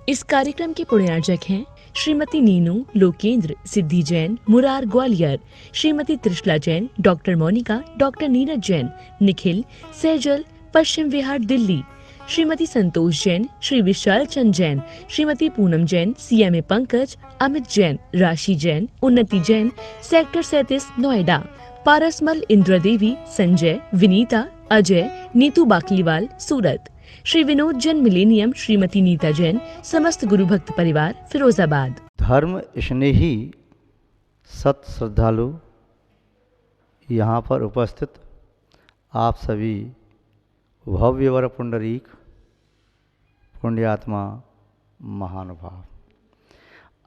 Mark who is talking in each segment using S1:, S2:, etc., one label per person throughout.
S1: इस कार्यक्रम के पुण्यार्जक हैं श्रीमती नीनू लोकेंद्र सिद्धि Jain Murar Gwalior, Shrimati Trishala Jain, doctor Monika, doctor Neeraj Jain, Nikhil Saizal Paschim Vihar Delhi, Shrimati Santosh Jain, Shri Vishal Chand Jain, Shrimati Poonam Jain, CMA Pankaj, Amit Jain, राशि जैन, उन्नति जैन, सेक्टर 37 नोएडा, पारसमल इंद्रा देवी, संजय, विनीता, अजय, नीतू बाकलीवाल सूरत, श्री विनोद जैन मिलेनियम, श्रीमती नीता जैन, समस्त गुरु भक्त परिवार फिरोजाबाद।
S2: धर्म स्नेही सत श्रद्धालु यहाँ पर उपस्थित आप सभी भव्यवर पुंडरीक पुण्यात्मा महानुभाव,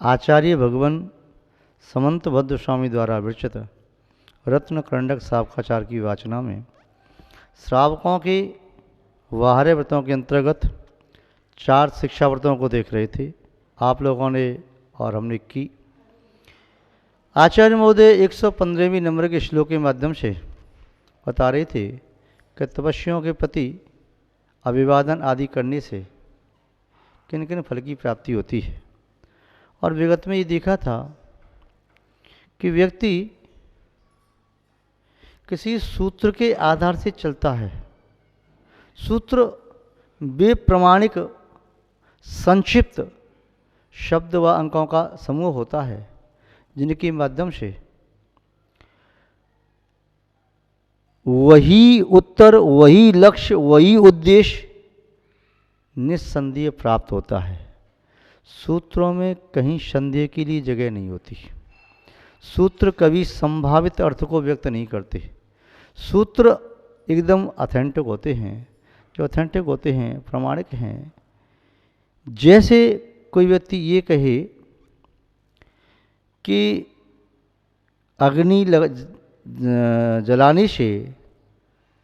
S2: आचार्य भगवान समंत भद्र स्वामी द्वारा विरचित रत्न करंडक साबकाचार की वाचना में श्रावकों के वाहरे व्रतों के अंतर्गत 4 शिक्षा व्रतों को देख रहे थे आप लोगों ने और हमने की। आचार्य महोदय 115वें नंबर के श्लोक के माध्यम से बता रहे थे कि तपस्वियों के प्रति अभिवादन आदि करने से किन किन फल की प्राप्ति होती है। और विगत में ये देखा था कि व्यक्ति किसी सूत्र के आधार से चलता है। सूत्र वे प्रमाणिक संक्षिप्त शब्द व अंकों का समूह होता है जिनके माध्यम से वही उत्तर, वही लक्ष्य, वही उद्देश्य निस्संदेह प्राप्त होता है। सूत्रों में कहीं संदेह के लिए जगह नहीं होती। सूत्र कभी संभावित अर्थ को व्यक्त नहीं करते। सूत्र एकदम ऑथेंटिक होते हैं। जो ऑथेंटिक होते हैं, प्रमाणिक हैं। जैसे कोई व्यक्ति ये कहे कि अग्नि जलाने से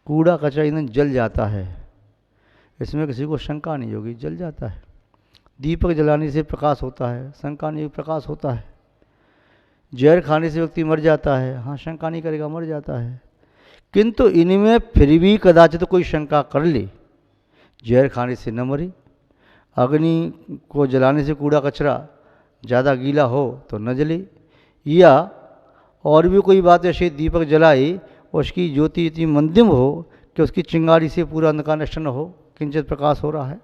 S2: कूड़ा कचरा ईंधन जल जाता है, इसमें किसी को शंका नहीं होगी, जल जाता है। दीपक जलाने से प्रकाश होता है, शंका नहीं, प्रकाश होता है। जहर खाने से व्यक्ति मर जाता है, हाँ शंका नहीं करेगा, मर जाता है। किंतु इनमें फिर भी कदाचित कोई शंका कर ले, जहर खाने से न मरे, अग्नि को जलाने से कूड़ा कचरा ज़्यादा गीला हो तो न जले, या और भी कोई बात ऐसे दीपक जलाए उसकी ज्योति इतनी मंदिम हो कि उसकी चिंगारी से पूरा अंधकार नष्ट न हो, किंचित प्रकाश हो रहा है,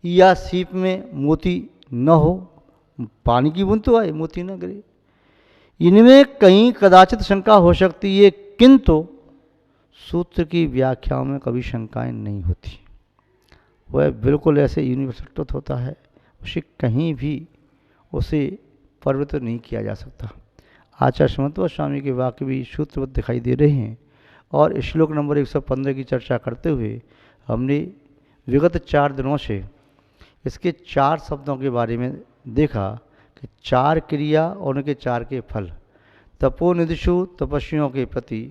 S2: या सीप में मोती न हो, पानी की बूंद तो आए मोती न गिरे। इनमें कहीं कदाचित शंका हो सकती है, किंतु सूत्र की व्याख्याओं में कभी शंकाएं नहीं होती। वह बिल्कुल ऐसे यूनिवर्सल तत्व होता है, उसे कहीं भी उसे परिवर्तित नहीं किया जा सकता। आचार्य समंत स्वामी के वाक्य भी सूत्रवत दिखाई दे रहे हैं। और श्लोक नंबर 115 की चर्चा करते हुए हमने विगत 4 दिनों से इसके 4 शब्दों के बारे में देखा कि 4 क्रिया और उनके 4 के फल। तपोनिधिषु तपस्वियों के प्रति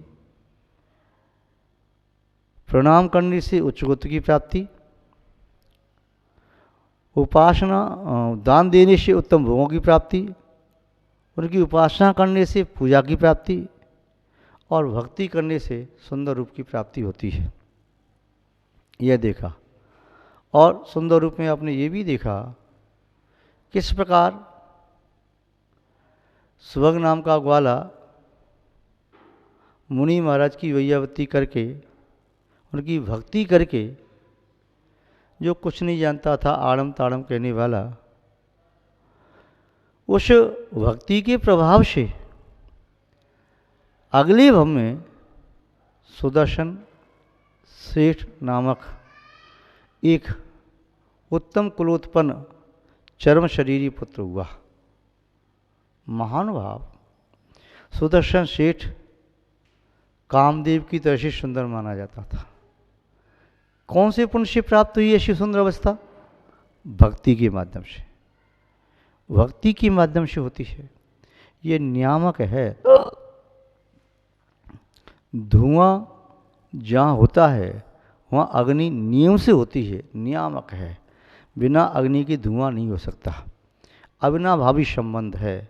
S2: प्रणाम करने से उच्च गति की प्राप्ति, उपासना दान देने से उत्तम भोगों की प्राप्ति, उनकी उपासना करने से पूजा की प्राप्ति, और भक्ति करने से सुंदर रूप की प्राप्ति होती है। यह देखा। और सुंदर रूप में आपने ये भी देखा किस प्रकार सुभग नाम का ग्वाला मुनि महाराज की वैयावती करके, उनकी भक्ति करके, जो कुछ नहीं जानता था आड़म ताड़म कहने वाला, उस भक्ति के प्रभाव से अगले भव में सुदर्शन सेठ नामक एक उत्तम कुलोत्पन्न चर्म शरीरी पुत्र हुआ। महानुभाव सुदर्शन सेठ कामदेव की तरह से सुंदर माना जाता था। कौन से पुण्य से प्राप्त हुई ऐसी सुंदर अवस्था? भक्ति के माध्यम से। भक्ति के माध्यम से होती है। ये नियामक है। धुआं जहाँ होता है वहाँ अग्नि नियम से होती है, नियामक है। बिना अग्नि के धुआं नहीं हो सकता। अविनाभावी संबंध है।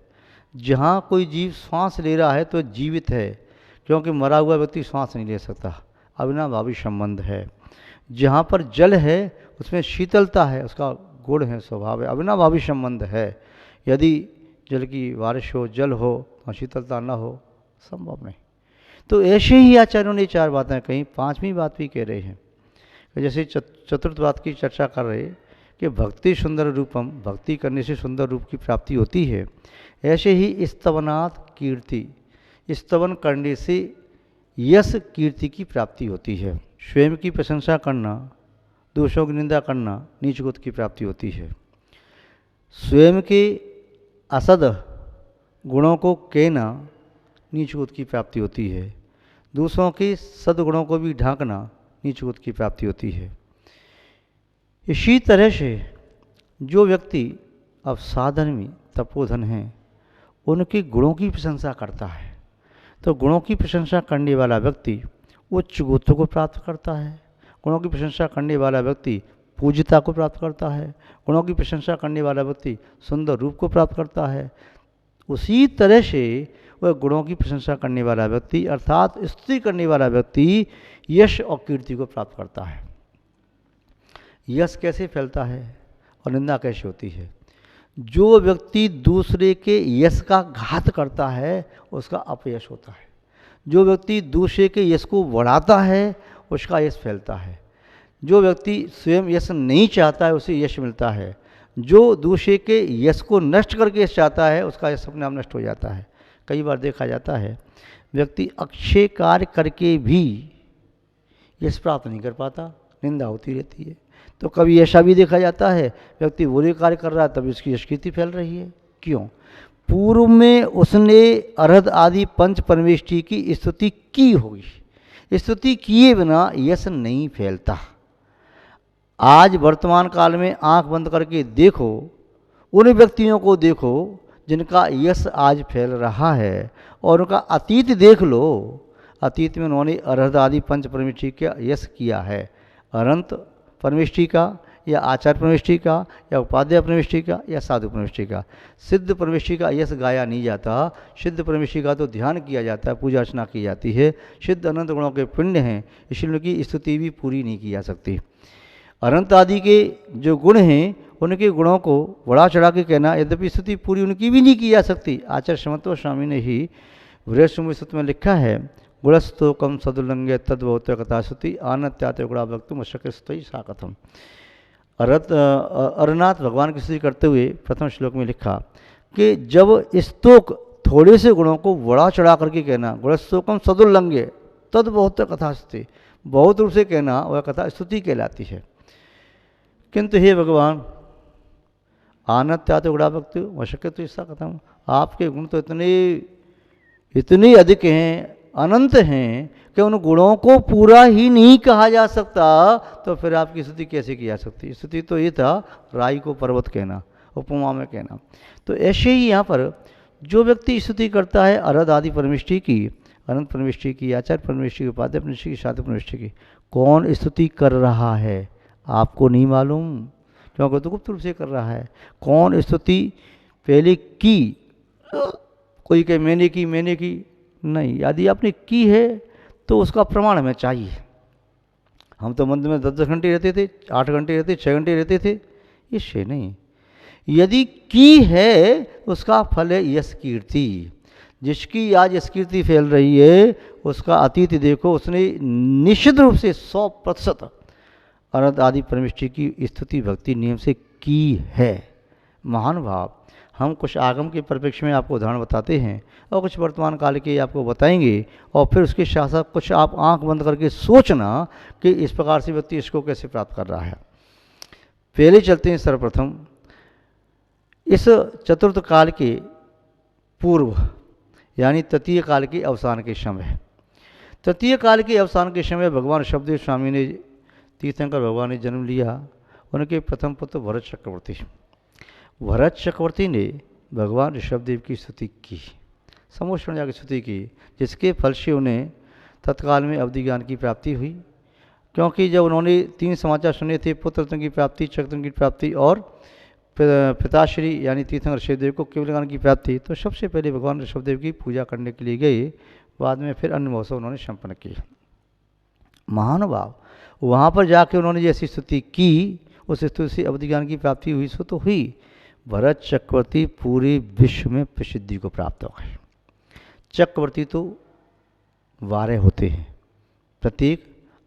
S2: जहाँ कोई जीव श्वास ले रहा है तो जीवित है, क्योंकि मरा हुआ व्यक्ति श्वास नहीं ले सकता। अविनाभावी संबंध है। जहाँ पर जल है उसमें शीतलता है, उसका गुण है, स्वभाव है, अविनाभावी संबंध है। यदि जल की बारिश हो, जल हो और शीतलता न हो, संभव नहीं। तो ऐसे ही आचार्यों ने 4 बातें कहीं, 5वीं बात भी कह रहे हैं। जैसे चतुर्थ बात की चर्चा कर रहे कि भक्ति सुंदर रूपम, भक्ति करने से सुंदर रूप की प्राप्ति होती है। ऐसे ही स्तवनात् कीर्ति, स्तवन करने से यश कीर्ति की प्राप्ति होती है। स्वयं की प्रशंसा करना, दोषों की निंदा करना नीच गुण की प्राप्ति होती है। स्वयं के असद गुणों को कहना नीच गुण की प्राप्ति होती है। दूसरों के सद्गुणों को भी ढांकना नीच गुण की प्राप्ति होती है। इसी तरह से जो व्यक्ति अब साधन में तपोधन हैं, उनके गुणों की प्रशंसा करता है, तो गुणों की प्रशंसा करने वाला व्यक्ति उच्च गोत्र को प्राप्त करता है। गुणों की प्रशंसा करने वाला व्यक्ति पूज्यता को प्राप्त करता है। गुणों की प्रशंसा करने वाला व्यक्ति सुंदर रूप को प्राप्त करता है। उसी तरह से वह गुणों की प्रशंसा करने वाला व्यक्ति अर्थात स्तुति करने वाला व्यक्ति यश और कीर्ति को प्राप्त करता है। यश कैसे फैलता है और निंदा कैसे होती है? जो व्यक्ति दूसरे के यश का घात करता है उसका अपयश होता है। जो व्यक्ति दूसरे के यश को बढ़ाता है उसका यश फैलता है। जो व्यक्ति स्वयं यश नहीं चाहता है उसे यश मिलता है। जो दूसरे के यश को नष्ट करके यश चाहता है उसका यश अपने आप नष्ट हो जाता है। कई बार देखा जाता है व्यक्ति अच्छे कार्य करके भी यश प्राप्त नहीं कर पाता, निंदा होती रहती है। तो कभी ऐसा भी देखा जाता है व्यक्ति बुरे कार्य कर रहा है तभी उसकी यशकीर्ति फैल रही है। क्यों? पूर्व में उसने अर्हत आदि पंच परमेष्ठी की स्तुति की होगी। स्तुति किए बिना यश नहीं फैलता। आज वर्तमान काल में आंख बंद करके देखो, उन व्यक्तियों को देखो जिनका यश आज फैल रहा है, और उनका अतीत देख लो। अतीत में उन्होंने अर्हत आदि पंच परमेष्ठी का यश किया है। अनंत परमेष्ठी का या आचार्य परमेष्ठी का या उपाध्याय परमेष्ठी का या साधु परमेष्ठी का। सिद्ध परमेष्ठी का यश गाया नहीं जाता। सिद्ध परमेष्ठी का तो ध्यान किया जाता है, पूजा अर्चना की जाती है। सिद्ध अनंत गुणों के पिंड हैं, इसलिए उनकी स्तुति भी पूरी नहीं की जा सकती। अनंत आदि के जो गुण हैं उनके गुणों को बढ़ा चढ़ा के कहना, यद्यपि स्तुति पूरी उनकी भी नहीं की जा सकती। आचार्य समत्व स्वामी ने ही वृहस्पति में लिखा है, गुणस्तोकम सदुल्लंघ्य तद्भवत कथा स्तुति आनत्यात गुणा वक्तुम अशक्य स्तुति सा कथम। अरनाथ भगवान की स्तुति करते हुए प्रथम श्लोक में लिखा कि जब स्तोक थोड़े से गुणों को बढ़ा चढ़ा करके कहना, गुणस्तोकम सदुल्लंघ्य तद्भवत कथा स्तुति, बहुत रूप से कहना वह कथा स्तुति कहलाती है। किंतु हे भगवान आनत्यात गुणा वक्तुम अशक्य स्तुति सा कथम, आपके गुण तो इतने अधिक हैं, अनंत हैं कि उन गुणों को पूरा ही नहीं कहा जा सकता। तो फिर आपकी स्तुति कैसे की जा सकती? स्तुति तो ये था राई को पर्वत कहना, उपमा में कहना। तो ऐसे ही यहाँ पर जो व्यक्ति स्तुति करता है अर्हत आदि परमेष्ठी की, अनंत परमेष्ठी की, आचार्य परमेष्ठी की, उपाध्याय परमेष्ठी की, साधु परमेष्ठी की, कौन स्तुति कर रहा है आपको नहीं मालूम, क्योंकि तो गुप्त रूप से कर रहा है। कौन स्तुति पहले की, कोई कहे मैंने की नहीं। यदि आपने की है तो उसका प्रमाण हमें चाहिए। हम तो मंदिर में 10-10 घंटे रहते थे, 8 घंटे रहते, 6 घंटे रहते थे, इससे नहीं। यदि की है उसका फल है यश कीर्ति। जिसकी आज यश कीर्ति फैल रही है उसका अतीत देखो, उसने निश्चित रूप से 100% अनंत आदि परमेष्ठी की स्तुति भक्ति नियम से की है। महान भाव हम कुछ आगम के परिप्रेक्ष्य में आपको उदाहरण बताते हैं और कुछ वर्तमान काल के आपको बताएंगे, और फिर उसके साथ साथ कुछ आप आंख बंद करके सोचना कि इस प्रकार से व्यक्ति इसको कैसे प्राप्त कर रहा है। पहले चलते हैं सर्वप्रथम इस चतुर्थ काल के पूर्व, यानी तृतीय काल के अवसान के समय। तृतीय काल के अवसान के समय भगवान ऋषभदेव स्वामी ने, तीर्थंकर भगवान ने जन्म लिया। उनके प्रथम पुत्र भरत चक्रवर्ती। भरत चक्रवर्ती ने भगवान ऋषभदेव की स्तुति की, समूह की स्तुति की, जिसके फल से उन्हें तत्काल में अवधि ज्ञान की प्राप्ति हुई। क्योंकि जब उन्होंने 3 समाचार सुने थे, पुत्र रत्न की प्राप्ति, चक्ररत्न की प्राप्ति और पिताश्री यानी तीर्थंकर ऋषभदेव को केवल ज्ञान की प्राप्ति, तो सबसे पहले भगवान ऋषभदेव की पूजा करने के लिए गए। बाद में फिर अन्य महोत्सव उन्होंने संपन्न किए। महानुभाव वहाँ पर जाके उन्होंने जैसी स्तुति की उस स्तुति से अवधि ज्ञान की प्राप्ति हुई, सो तो हुई। भरत चक्रवर्ती पूरे विश्व में प्रसिद्धि को प्राप्त हो गए। चक्रवर्ती तो 12 होते हैं, प्रत्येक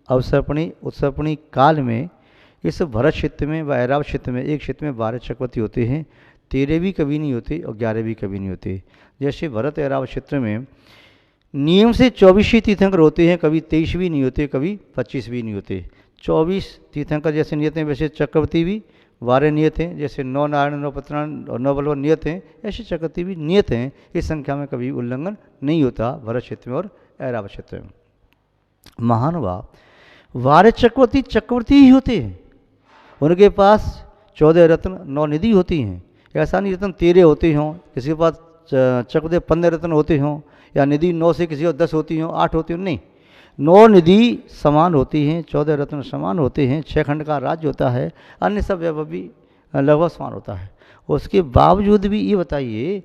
S2: अवसर्पणी उत्सर्पणी काल में इस भरत क्षेत्र में व ऐरावत क्षेत्र में, एक क्षेत्र में 12 चक्रवर्ती होते हैं। 13 भी कभी नहीं होते और 11 भी कभी नहीं होते। जैसे भरत ऐरावत क्षेत्र में नियम से 24 ही तीर्थंकर होते हैं, कभी 23 भी नहीं होते, कभी 25 भी नहीं होते। 24 तीर्थंकर जैसे नियत हैं वैसे चक्रवर्ती भी 12 नियत हैं। जैसे 9 नारायण 9 पतनारायण और 9 बलवर नियत हैं, ऐसे चक्रवर्ती भी नियत हैं। इस संख्या में कभी उल्लंघन नहीं होता भरत क्षेत्र में और ऐरावत क्षेत्र में। महानुभाव 12 चक्रवर्ती ही होते हैं। उनके पास 14 रत्न 9 निधि होती हैं। ऐसा नहीं रत्न 13 होते हों, किसी के पास चक्रवर्ती 15 रत्न होते हों, या निधि 9 से किसी को 10 होती हों, 8 होती हों, नहीं। 9 निधि समान होती हैं, 14 रत्न समान होते हैं, 6 खंड का राज्य होता है, अन्य सब वैभव भी लगभग समान होता है। उसके बावजूद भी ये बताइए,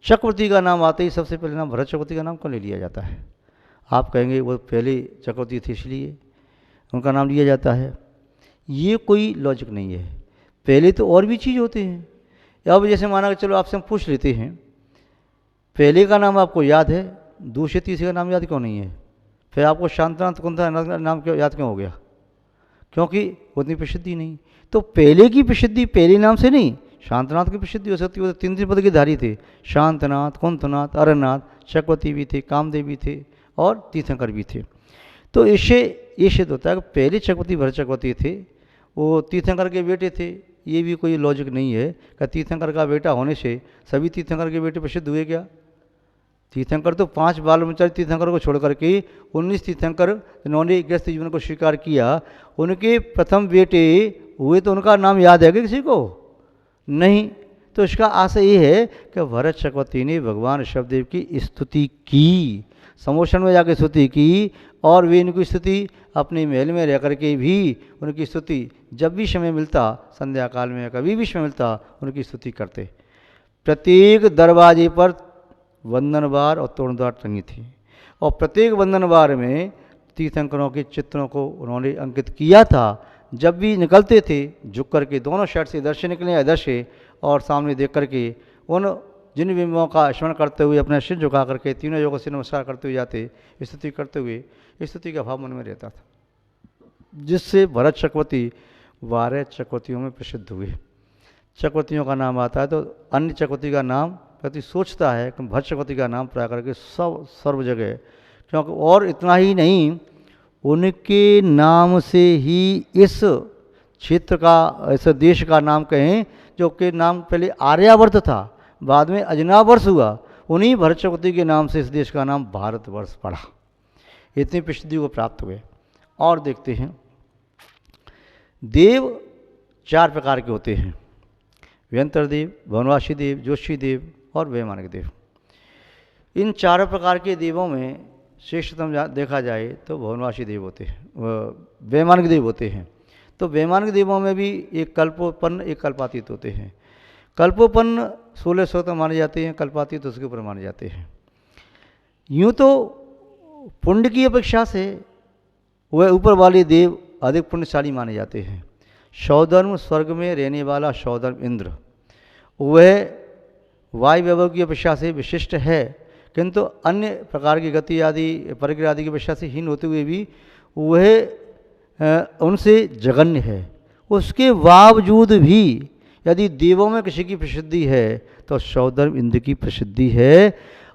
S2: चक्रवर्ती का नाम आते ही सबसे पहले नाम भरत चक्रवर्ती का नाम क्यों ले लिया जाता है? आप कहेंगे वो पहले चक्रवर्ती थे इसलिए उनका नाम लिया जाता है। ये कोई लॉजिक नहीं है। पहले तो और भी चीज़ होते हैं। अब जैसे माना कि चलो आपसे हम पूछ लेते हैं, पहले का नाम आपको याद है, दूसरे तीसरे का नाम याद क्यों नहीं है? फिर आपको शांतनाथ कुंता नाम क्यों याद क्यों हो गया? क्योंकि उतनी प्रसिद्धि नहीं। तो पहले की प्रसिद्धि पहले नाम से नहीं, शांतनाथ की प्रसिद्धि हो सकती है। वो 3 पद के धारी थे, शांतनाथ, कुंतनाथ, अरनाथ, चक्रवर्ती भी थे, कामदेव भी थे और तीर्थंकर भी थे। तो इससे ये सिद्ध होता है कि पहले चक्रवर्ती भरत चक्रवर्ती थे, वो तीर्थंकर के बेटे थे। ये भी कोई लॉजिक नहीं है कि तीर्थंकर का बेटा होने से सभी तीर्थंकर के बेटे प्रसिद्ध हुए क्या? तीर्थंकर तो 5 बाल ब्रह्मचारी तीर्थंकर को छोड़ करके 19 तीर्थंकर जिन्होंने गृहस्थ जीवन को स्वीकार किया, उनके प्रथम बेटे हुए, तो उनका नाम याद है क्या किसी को? नहीं। तो इसका आशय ये है कि भरत चक्रवर्ती ने भगवान ऋषभदेव की स्तुति की, समोषण में जाकर स्तुति की, और वे इनकी स्तुति अपने महल में रह करके भी उनकी स्तुति जब भी समय मिलता, संध्या काल में कभी भी समय मिलता, उनकी स्तुति करते। प्रत्येक दरवाजे पर वंदनवार और तोरणद्वार टंगी थी, और प्रत्येक वंदनवार में तीर्थंकरों के चित्रों को उन्होंने अंकित किया था। जब भी निकलते थे झुक करके, दोनों साइड से इधर से निकले इधर से, और सामने देख करके उन जिन बिंबों का स्मरण करते हुए अपना सिर झुका करके तीनों योगों से नमस्कार करते हुए जाते, स्तुति करते हुए, स्तुति का भाव मन में रहता था, जिससे भरत चक्रवर्ती 12 चक्रवर्तियों में प्रसिद्ध हुए। चक्रवर्तियों का नाम आता है तो अन्य चक्रवर्ती का नाम प्रति सोचता है कि भरत चक्रवर्ती का नाम प्राय करके सब सर्व जगह, क्योंकि और इतना ही नहीं, उनके नाम से ही इस क्षेत्र का, इस देश का नाम कहें, जो कि नाम पहले आर्यावर्त था, बाद में अजनावर्ष हुआ, उन्हीं भरत चक्रवर्ती के नाम से इस देश का नाम भारतवर्ष पड़ा। इतनी प्रसिद्धि को प्राप्त हुए। और देखते हैं, देव 4 प्रकार के होते हैं, व्यंतर देव, भवनवासी देव, ज्योतिषी देव और वैमानिक देव। इन 4 प्रकार के देवों में श्रेष्ठतम देखा जाए तो भवनवासी देव होते हैं, वैमानिक देव होते हैं। तो वैमानिक देवों में भी एक कल्पोपन्न एक कल्पातीत होते हैं। कल्पोपन्न 1600 तक माने जाते हैं, कल्पातीत उसके ऊपर माने जाते हैं। यूँ तो पुण्य की अपेक्षा से वह ऊपर वाले देव अधिक पुण्यशाली माने जाते हैं। सौधर्म स्वर्ग में रहने वाला सौधर्म इंद्र, वह वायु वैभव की अपेक्षा से विशिष्ट है, किंतु अन्य प्रकार की गति आदि परिक्रिया आदि की अपेक्षा से हीन होते हुए भी वह उनसे जघन्य है। उसके बावजूद भी यदि देवों में किसी की प्रसिद्धि है तो सौधर्म इंद्र की प्रसिद्धि है।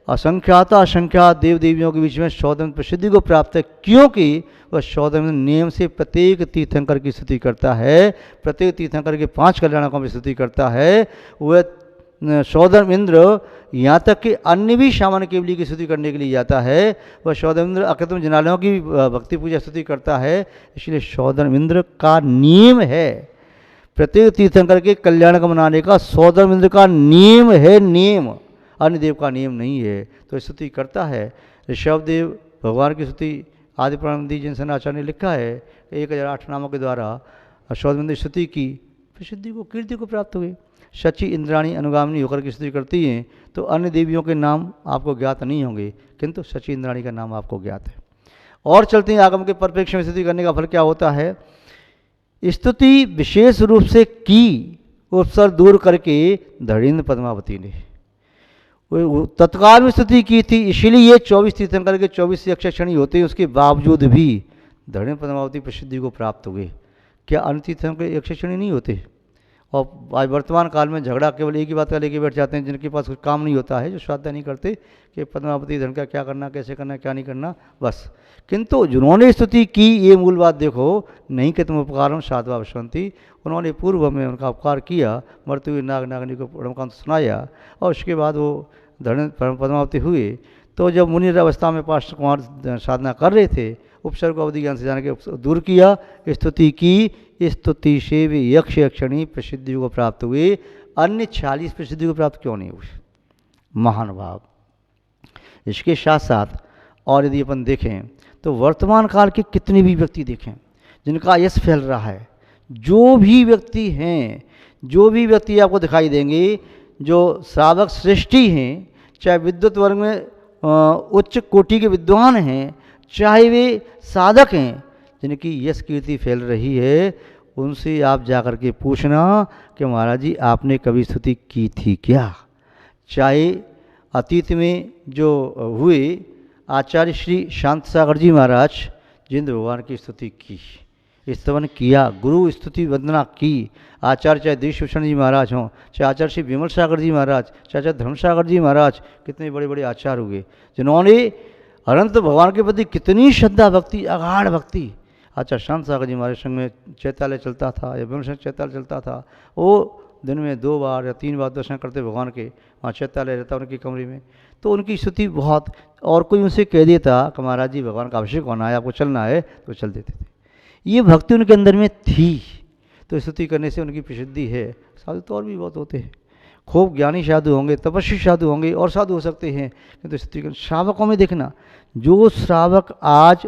S2: असंख्यात देव देवियों के बीच में सौधर्म प्रसिद्धि को प्राप्त है, क्योंकि वह सौधर्म नियम से प्रत्येक तीर्थंकर की स्तुति करता है, प्रत्येक तीर्थंकर के 5 कल्याणकों में स्तुति करता है। वह सौधर्म इंद्र यहाँ तक कि अन्य भी सामान्य केवली की स्तुति करने के लिए जाता है। वह सौधर्म इंद्र अकृत्रिम जनालयों की भक्ति पूजा स्तुति करता है। इसलिए सौधर्म इंद्र का नियम है, प्रत्येक तीर्थंकर के कल्याण को मनाने का सौधर्म इंद्र का नियम है, नियम, अन्य देव का नियम नहीं है। तो स्तुति करता है। ऋषभदेव भगवान की स्तुति आदि प्राणंदी जिनसन आचार्य ने लिखा है, 1008 नामों के द्वारा सौधर्म इंद्र स्तुति की प्रसिद्धि को, कीर्ति को प्राप्त हुए। शची इंद्राणी अनुगामिनी होकर की स्तुति करती हैं तो अन्य देवियों के नाम आपको ज्ञात नहीं होंगे, किंतु शची इंद्राणी का नाम आपको ज्ञात है। और चलते हैं आगम के परिप्रेक्ष्य में स्तुति करने का फल क्या होता है। स्तुति विशेष रूप से की उपसर्ग दूर करके धड़ेन्द्र पद्मावती ने वो तत्काल में स्तुति की थी, इसीलिए ये 24 तीर्थंकर के 24 यक्षक्षणी होते हैं, उसके बावजूद भी धड़ेन्द्र पद्मावती प्रसिद्धि को प्राप्त हुए। क्या अन्य तीर्थंकर यक्षक्षणी नहीं होते? और आज वर्तमान काल में झगड़ा केवल एक ही बात का लेके बैठ जाते हैं, जिनके पास कुछ काम नहीं होता है, जो स्वाध्याय नहीं करते कि पद्मावती धन का क्या करना, कैसे करना, क्या नहीं करना, बस। किंतु जिन्होंने स्तुति की, ये मूल बात देखो, नहीं कि तुम उपकारम साधवा विश्वंती, उन्होंने पूर्व में उनका उपकार किया, मरते हुए नाग नागनी को रमकांत सुनाया, और उसके बाद वो धन पद्मावती हुए। तो जब मुनि अवस्था में पार्श्व कुमार साधना कर रहे थे, उपसर्ग अवधि ज्ञान से जाने के दूर किया, स्तुति की, स्तुति से वे यक्ष यक्षणी प्रसिद्धि को प्राप्त हुए। अन्य 46 प्रसिद्धि को प्राप्त क्यों नहीं हुए? महानुभाव। इसके साथ साथ और यदि अपन देखें तो वर्तमान काल के कितने भी व्यक्ति देखें जिनका यश फैल रहा है, जो भी व्यक्ति हैं, जो भी व्यक्ति आपको दिखाई देंगे जो श्रावक श्रेष्ठी हैं, चाहे विद्वत वर्ग में उच्च कोटि के विद्वान हैं, चाहे वे साधक हैं, जिनकी यश कीर्ति फैल रही है, उनसे आप जाकर के पूछना कि महाराज जी आपने कभी स्तुति की थी क्या? चाहे अतीत में जो हुए आचार्य श्री शांत सागर जी महाराज, जिन भगवान की स्तुति की, स्तवन किया, गुरु स्तुति वंदना की, आचार्य चाहे देशभूषण जी महाराज हों, चाहे आचार्य श्री विमल सागर जी महाराज, चाहे धर्म सागर जी महाराज, कितने बड़े बड़े आचार्य हुए जिन्होंने अनंत भगवान के प्रति कितनी श्रद्धा भक्ति, अगाध भक्ति। आचार्य शांत सागर जी महाराज संग में चैतालय चलता था या विमल संग चैतालय चलता था, वो दिन में 2 बार या 3 बार दर्शन करते भगवान के, वहाँ चैतालय रहता उनकी कमरे में। तो उनकी स्तुति बहुत, और कोई उनसे कह देता कि महाराज जी भगवान का अभिषेक होना है, आपको चलना है, तो चल देते थे। ये भक्ति उनके अंदर में थी, तो स्तुति करने से उनकी प्रसिद्धि है। साधु तो और भी बहुत होते हैं, खूब ज्ञानी साधु होंगे, तपस्वी साधु होंगे, और साधु हो सकते हैं, किंतु स्तुति करने। श्रावकों में देखना, जो श्रावक आज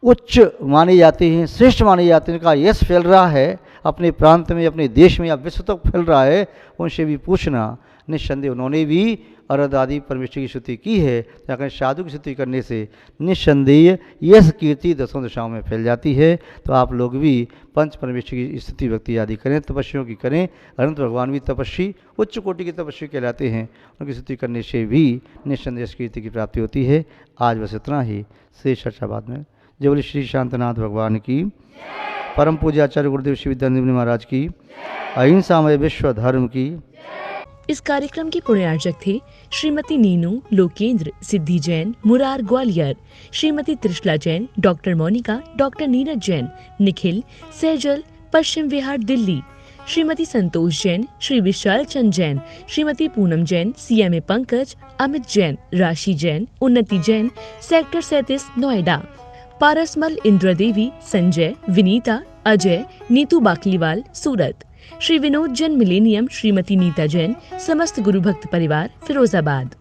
S2: उच्च माने जाते हैं, श्रेष्ठ माने जाते हैं, इनका यश फैल रहा है अपने प्रांत में, अपने देश में या विश्व तक फैल रहा है, उनसे भी पूछना, निस्संदेह उन्होंने भी अरद आदि परमेश्वर की स्तुति की है। जाकर साधु की स्तुति करने से निस्संदेह यश कीर्ति दसों दिशाओं में फैल जाती है। तो आप लोग भी पंच परमेश्वर की स्तुति भक्ति आदि करें, तपस्वियों की करें। अनंत भगवान भी तपस्वी, उच्च कोटि के तपस्वी कहलाते हैं, उनकी स्तुति करने से भी निस्संदेह यश कीर्ति की प्राप्ति होती है। आज बस इतना ही, शेष चर्चा बाद में। जय बोले श्री शांतनाथ भगवान की, परम पूज्य आचार्य गुरुदेव श्री विद्यानंद महाराज की, अहिंसामय विश्व धर्म की।
S1: इस कार्यक्रम के पुण्यार्चक थे श्रीमती नीनू लोकेंद्र सिद्धि Jain Murar Gwalior, Shrimati Trishala Jain, doctor Monika, doctor Neeraj Jain, Nikhil Saizal Paschim Vihar Delhi, Shrimati Santosh Jain, Shri Vishal Chand Jain, Shrimati Poonam Jain, CMA Pankaj, Amit Jain, राशि जैन, उन्नति जैन, सेक्टर 37 नोएडा, पारसमल इंद्रा देवी, संजय, विनीता, अजय, नीतू बाकलीवाल सूरत, श्री विनोद जैन मिलेनियम, श्रीमती नीता जैन, समस्त गुरु भक्त परिवार फिरोजाबाद।